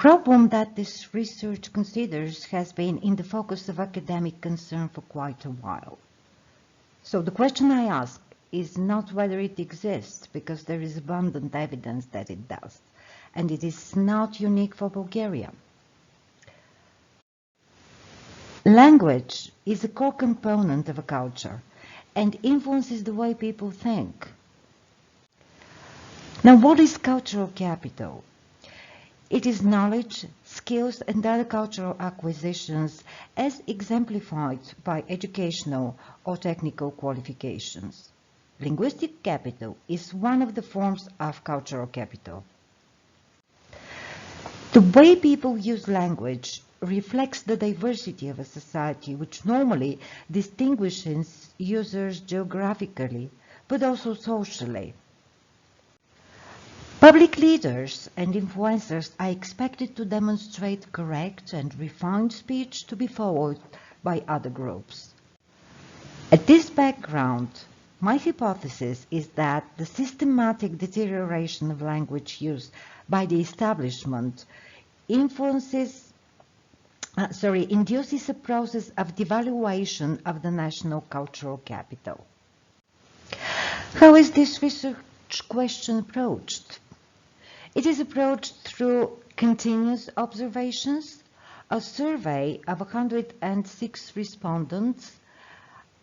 problem that this research considers has been in the focus of academic concern for quite a while. So the question I ask is not whether it exists, because there is abundant evidence that it does, and it is not unique for Bulgaria. Language is a core component of a culture and influences the way people think. Now, what is cultural capital? It is knowledge, skills, and other cultural acquisitions as exemplified by educational or technical qualifications. Linguistic capital is one of the forms of cultural capital. The way people use language reflects the diversity of a society, which normally distinguishes users geographically, but also socially. Public leaders and influencers are expected to demonstrate correct and refined speech to be followed by other groups. At this background, my hypothesis is that the systematic deterioration of language use by the establishment induces a process of devaluation of the national cultural capital. How is this research question approached? It is approached through continuous observations, a survey of 106 respondents,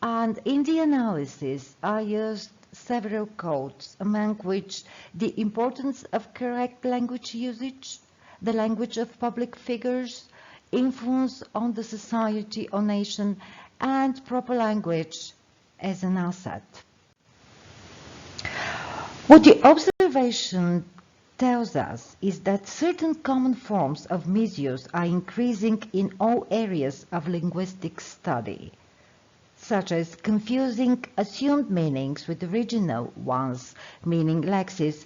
and in the analysis I used several codes, among which the importance of correct language usage, the language of public figures, influence on the society or nation, and proper language as an asset. What the observation tells us is that certain common forms of misuse are increasing in all areas of linguistic study, such as confusing assumed meanings with original ones, meaning lexis,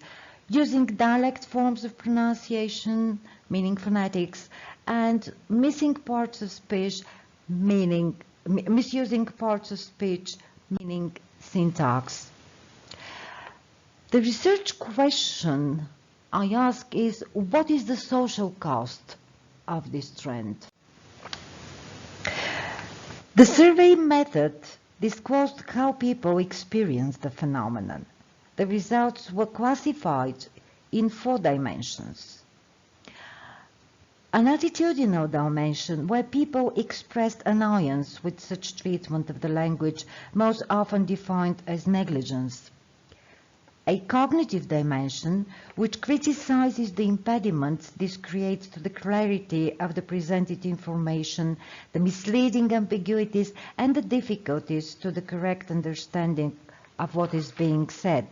using dialect forms of pronunciation, meaning phonetics, and misusing parts of speech, meaning syntax. The research question I ask is, what is the social cost of this trend? The survey method disclosed how people experience the phenomenon. The results were classified in 4 dimensions. An attitudinal dimension, where people expressed annoyance with such treatment of the language, most often defined as negligence. A cognitive dimension, which criticizes the impediments this creates to the clarity of the presented information, the misleading ambiguities, and the difficulties to the correct understanding of what is being said.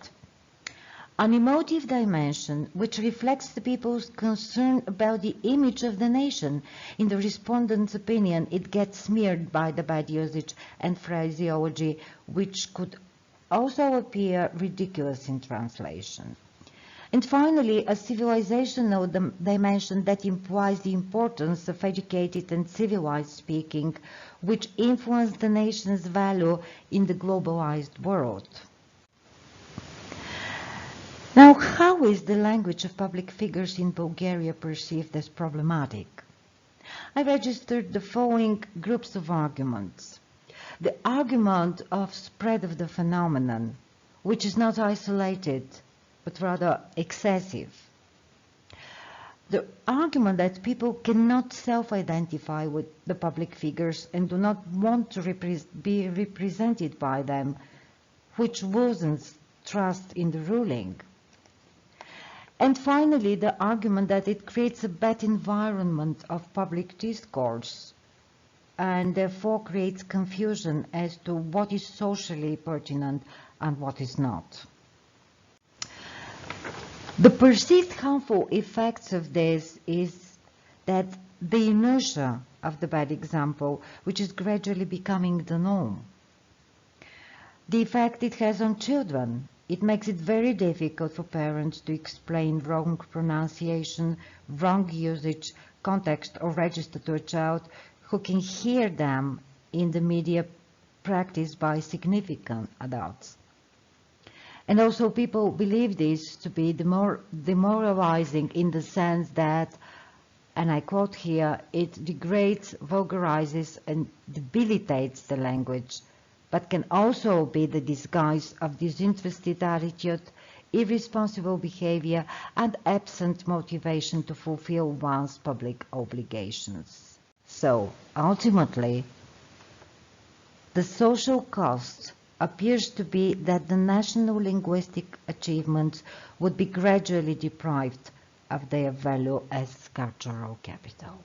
An emotive dimension, which reflects the people's concern about the image of the nation. In the respondent's opinion, it gets smeared by the bad usage and phraseology, which could also appear ridiculous in translation. And finally, a civilizational dimension that implies the importance of educated and civilized speaking, which influence the nation's value in the globalized world. Now, how is the language of public figures in Bulgaria perceived as problematic? I registered the following groups of arguments. The argument of spread of the phenomenon, which is not isolated, but rather excessive. The argument that people cannot self-identify with the public figures and do not want to be represented by them, which worsens trust in the ruling. And finally, the argument that it creates a bad environment of public discourse and therefore creates confusion as to what is socially pertinent and what is not. The perceived harmful effects of this is that the inertia of the bad example, which is gradually becoming the norm. The effect it has on children. It makes it very difficult for parents to explain wrong pronunciation, wrong usage, context, or register to a child who can hear them in the media practiced by significant adults. And also people believe this to be demoralizing in the sense that and I quote here, it degrades, vulgarizes, and debilitates the language, but can also be the disguise of disinterested attitude, irresponsible behavior, and absent motivation to fulfill one's public obligations. So, ultimately, the social cost appears to be that the national linguistic achievements would be gradually deprived of their value as cultural capital.